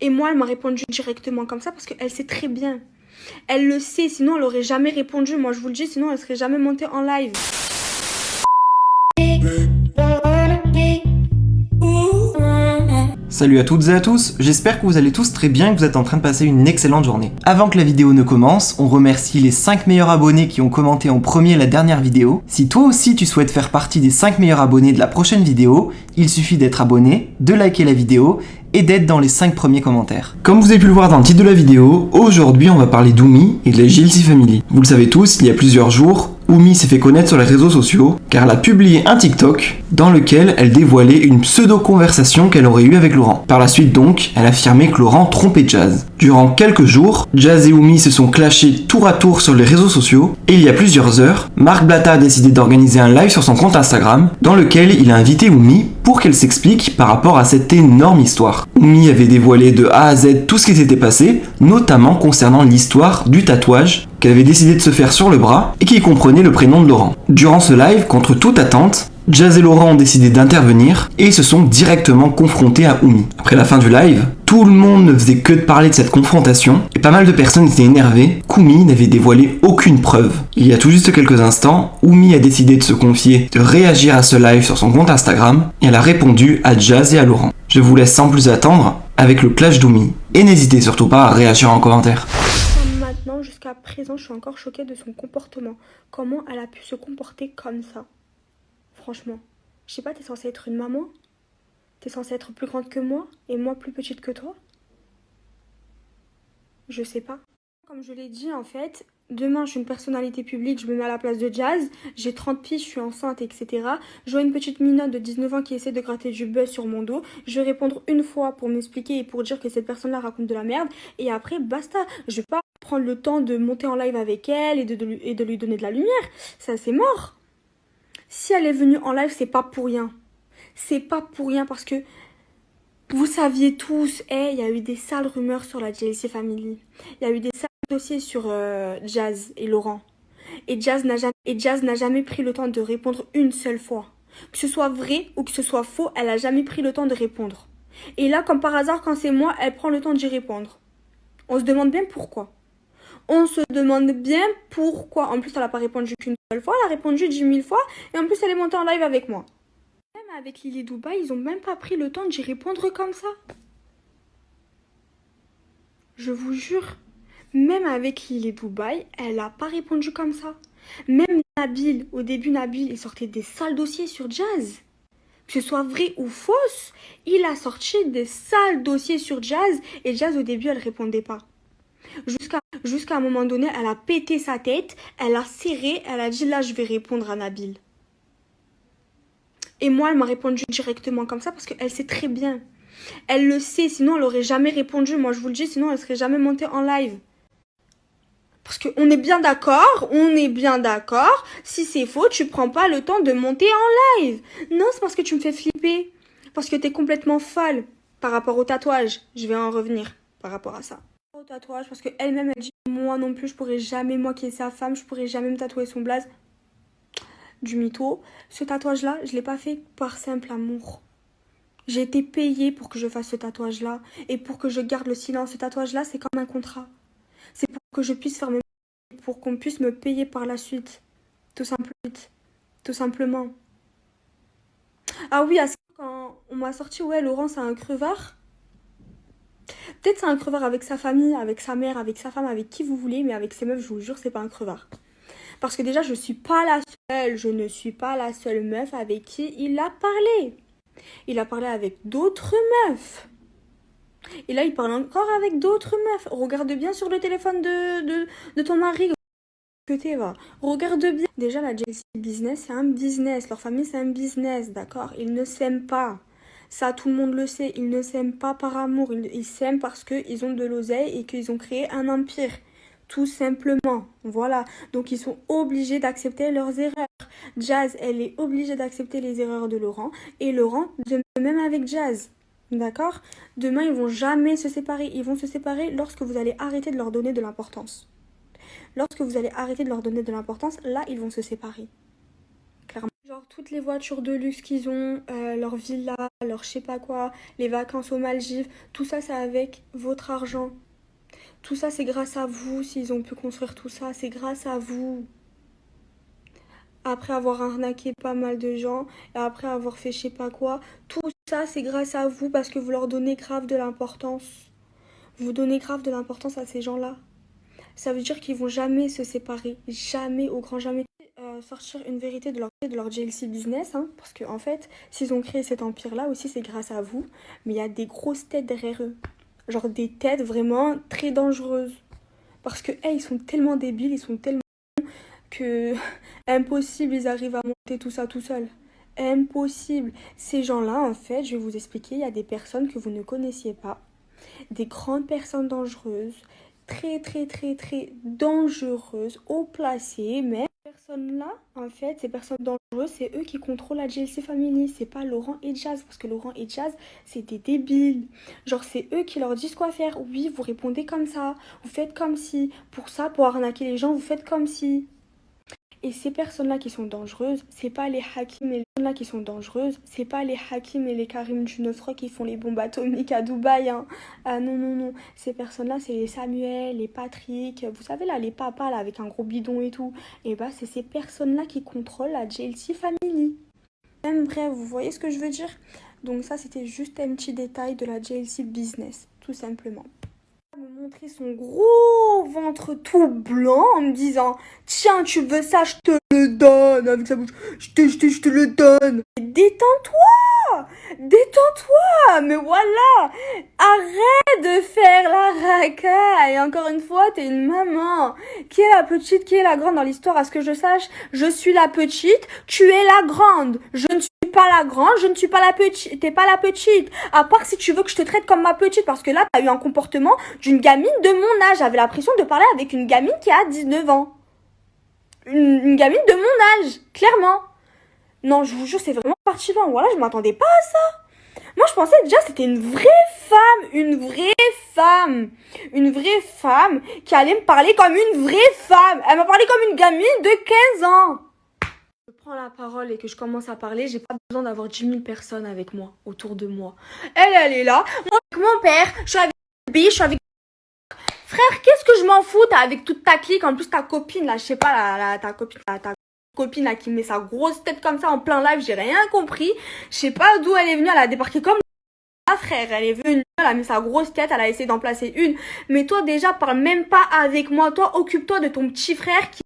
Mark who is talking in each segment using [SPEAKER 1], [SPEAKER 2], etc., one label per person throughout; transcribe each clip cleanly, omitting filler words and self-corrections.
[SPEAKER 1] Et moi, elle m'a répondu directement comme ça parce qu'elle sait très bien. Elle le sait, sinon elle aurait jamais répondu. Moi, je vous le dis, sinon elle serait jamais montée en live.
[SPEAKER 2] Salut à toutes et à tous, j'espère que vous allez tous très bien et que vous êtes en train de passer une excellente journée. Avant que la vidéo ne commence, on remercie les 5 meilleurs abonnés qui ont commenté en premier la dernière vidéo. Si toi aussi tu souhaites faire partie des 5 meilleurs abonnés de la prochaine vidéo, il suffit d'être abonné, de liker la vidéo et d'être dans les 5 premiers commentaires. Comme vous avez pu le voir dans le titre de la vidéo, aujourd'hui on va parler d'Oumi et de la JLC Family. Vous le savez tous, il y a plusieurs jours, Oumi s'est fait connaître sur les réseaux sociaux car elle a publié un TikTok dans lequel elle dévoilait une pseudo-conversation qu'elle aurait eue avec Laurent. Par la suite donc, elle affirmait que Laurent trompait Jazz. Durant quelques jours, Jazz et Oumi se sont clashés tour à tour sur les réseaux sociaux et il y a plusieurs heures, Marc Blatta a décidé d'organiser un live sur son compte Instagram dans lequel il a invité Oumi pour qu'elle s'explique par rapport à cette énorme histoire. Oumi avait dévoilé de A à Z tout ce qui s'était passé, notamment concernant l'histoire du tatouage qu'elle avait décidé de se faire sur le bras et qui comprenait le prénom de Laurent. Durant ce live, contre toute attente, Jazz et Laurent ont décidé d'intervenir et se sont directement confrontés à Oumi. Après la fin du live, tout le monde ne faisait que de parler de cette confrontation et pas mal de personnes étaient énervées qu'Oumi n'avait dévoilé aucune preuve. Il y a tout juste quelques instants, Oumi a décidé de se confier, de réagir à ce live sur son compte Instagram et elle a répondu à Jazz et à Laurent. Je vous laisse sans plus attendre avec le clash d'Oumi et n'hésitez surtout pas à réagir en commentaire.
[SPEAKER 1] Maintenant, jusqu'à présent, je suis encore choquée de son comportement. Comment elle a pu se comporter comme ça? Franchement, je sais pas, t'es censée être une maman? T'es censée être plus grande que moi et moi plus petite que toi? Je sais pas. Comme je l'ai dit, en fait, demain, je suis une personnalité publique, je me mets à la place de Jazz, j'ai 30 piges, je suis enceinte, etc. Je vois une petite minotte de 19 ans qui essaie de gratter du buzz sur mon dos. Je vais répondre une fois pour m'expliquer et pour dire que cette personne-là raconte de la merde. Et après, basta. Je vais pas prendre le temps de monter en live avec elle et de lui donner de la lumière. Ça, c'est mort. Si elle est venue en live, c'est pas pour rien. C'est pas pour rien parce que vous saviez tous, il y a eu des sales rumeurs sur la JLC Family. Il y a eu des sales dossiers sur Jazz et Laurent. Et Jazz n'a jamais pris le temps de répondre une seule fois. Que ce soit vrai ou que ce soit faux, elle a jamais pris le temps de répondre. Et là, comme par hasard, quand c'est moi, elle prend le temps d'y répondre. On se demande bien pourquoi. On se demande bien pourquoi. En plus, elle n'a pas répondu qu'une seule fois, elle a répondu 10 000 fois. Et en plus, elle est montée en live avec moi. Même avec Lily Dubaï, ils ont même pas pris le temps d'y répondre comme ça. Je vous jure, même avec Lily Dubaï, elle a pas répondu comme ça. Même Nabil, au début Nabil, il sortait des sales dossiers sur Jazz. Que ce soit vrai ou fausse, il a sorti des sales dossiers sur Jazz et Jazz au début elle répondait pas. Jusqu'à un moment donné, elle a pété sa tête, elle a serré, elle a dit là je vais répondre à Nabil. Et moi elle m'a répondu directement comme ça parce qu'elle sait très bien. Elle le sait, sinon elle aurait jamais répondu. Moi je vous le dis, sinon elle serait jamais montée en live. Parce qu'on est bien d'accord, si c'est faux, tu prends pas le temps de monter en live. Non, c'est parce que tu me fais flipper. Parce que t'es complètement folle par rapport au tatouage. Je vais en revenir par rapport à ça. Au tatouage, parce qu'elle-même, elle dit, moi non plus, je pourrais jamais, moi qui est sa femme, je pourrais jamais me tatouer son blaze. Du mytho. Ce tatouage-là, je l'ai pas fait par simple amour. J'ai été payée pour que je fasse ce tatouage-là. Et pour que je garde le silence. Ce tatouage-là, c'est comme un contrat. C'est pour que je puisse faire mes... pour qu'on puisse me payer par la suite. Tout simplement. Ah oui, quand on m'a sorti, ouais, Laurent, c'est un crevard. Peut-être c'est un crevard avec sa famille, avec sa mère, avec sa femme, avec qui vous voulez, mais avec ses meufs, je vous jure, c'est pas un crevard. Parce que déjà, je ne suis pas la seule meuf avec qui il a parlé. Il a parlé avec d'autres meufs. Et là, il parle encore avec d'autres meufs. Regarde bien sur le téléphone de ton mari. Que t'es, va. Regarde bien. Déjà, la JLC business, c'est un business. Leur famille, c'est un business, d'accord? Ils ne s'aiment pas. Ça, tout le monde le sait. Ils ne s'aiment pas par amour. Ils s'aiment parce qu'ils ont de l'oseille et qu'ils ont créé un empire. Tout simplement. Voilà. Donc, ils sont obligés d'accepter leurs erreurs. Jazz, elle est obligée d'accepter les erreurs de Laurent. Et Laurent, de même avec Jazz. D'accord? Demain, ils vont jamais se séparer. Ils vont se séparer lorsque vous allez arrêter de leur donner de l'importance. Lorsque vous allez arrêter de leur donner de l'importance, là, ils vont se séparer. clairement. Genre toutes les voitures de luxe qu'ils ont, leur villa, leur je sais pas quoi, les vacances aux Maldives, tout ça c'est avec votre argent. Tout ça c'est grâce à vous s'ils ont pu construire tout ça, c'est grâce à vous. Après avoir arnaqué pas mal de gens, et après avoir fait je sais pas quoi, tout ça c'est grâce à vous parce que vous leur donnez grave de l'importance. Vous donnez grave de l'importance à ces gens-là. Ça veut dire qu'ils vont jamais se séparer, jamais, au grand jamais. Sortir une vérité de leur JLC business, hein, parce qu'en fait, s'ils ont créé cet empire-là aussi, c'est grâce à vous, mais il y a des grosses têtes derrière eux. Genre des têtes vraiment très dangereuses. Parce que, hey, ils sont tellement débiles, ils sont tellement que impossible, ils arrivent à monter tout ça tout seuls. Impossible. Ces gens-là, en fait, je vais vous expliquer, il y a des personnes que vous ne connaissiez pas, des grandes personnes dangereuses, très très très très dangereuses, haut placées, mais ces personnes-là, en fait, ces personnes dangereuses, c'est eux qui contrôlent la JLC Family, c'est pas Laurent et Jazz, parce que Laurent et Jazz, c'est des débiles. Genre, c'est eux qui leur disent quoi faire. Oui, vous répondez comme ça, vous faites comme si. Pour ça, pour arnaquer les gens, vous faites comme si. Et ces personnes-là qui sont dangereuses, c'est pas les Hakim et les personnes-là qui sont dangereuses, c'est pas les Hakim et les Karim du 9-3 qui font les bombes atomiques à Dubaï, hein. Ah non, non, non. Ces personnes-là, c'est les Samuel, les Patrick, vous savez là, les papas là, avec un gros bidon et tout. Et bah, c'est ces personnes-là qui contrôlent la JLC Family. Même bref, vous voyez ce que je veux dire? Donc ça, c'était juste un petit détail de la JLC Business, tout simplement. Me montrer son gros ventre tout blanc en me disant tiens tu veux ça je te le donne avec sa bouche je te le donne. Détends-toi mais voilà, arrête de faire la racaille. Encore une fois t'es une maman. Qui est la petite, qui est la grande dans l'histoire? À ce que je sache, je suis la petite, tu es la grande. Je ne suis pas la grande, je ne suis pas la petite, t'es pas la petite. À part si tu veux que je te traite comme ma petite, parce que là, t'as eu un comportement d'une gamine de mon âge. J'avais l'impression de parler avec une gamine qui a 19 ans. Une gamine de mon âge, clairement. Non, je vous jure, c'est vraiment parti loin. Voilà, je m'attendais pas à ça. Moi, je pensais déjà que c'était une vraie femme qui allait me parler comme une vraie femme. Elle m'a parlé comme une gamine de 15 ans. Je prends la parole et que je commence à parler, j'ai pas besoin d'avoir 10 000 personnes avec moi, autour de moi. Elle est là. Moi, avec mon père, je suis avec B, je suis avec... Frère, qu'est-ce que je m'en fous? T'as avec toute ta clique, en plus ta copine, là, je sais pas, ta copine là, qui met sa grosse tête comme ça en plein live, j'ai rien compris. Je sais pas d'où elle est venue, elle a débarqué comme... Ah frère, elle est venue, elle a mis sa grosse tête, elle a essayé d'en placer une. Mais toi, déjà, parle même pas avec moi. Toi, occupe-toi de ton petit frère qui...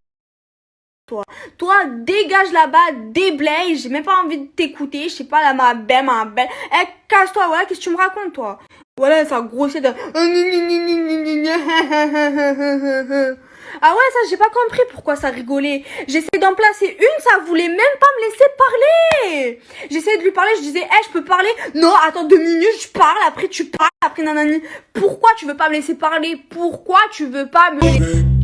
[SPEAKER 1] Toi, dégage là-bas, déblaye, j'ai même pas envie de t'écouter, je sais pas, là, ma belle. Eh, casse-toi, voilà, qu'est-ce que tu me racontes, toi? Voilà, ça grossier de... Ah ouais, ça, j'ai pas compris pourquoi ça rigolait. J'essayais d'en placer une, ça voulait même pas me laisser parler. J'essayais de lui parler, je disais, je peux parler? Non, attends 2 minutes, je parle, après tu parles, après nanani. Pourquoi tu veux pas me laisser parler? Pourquoi tu veux pas me...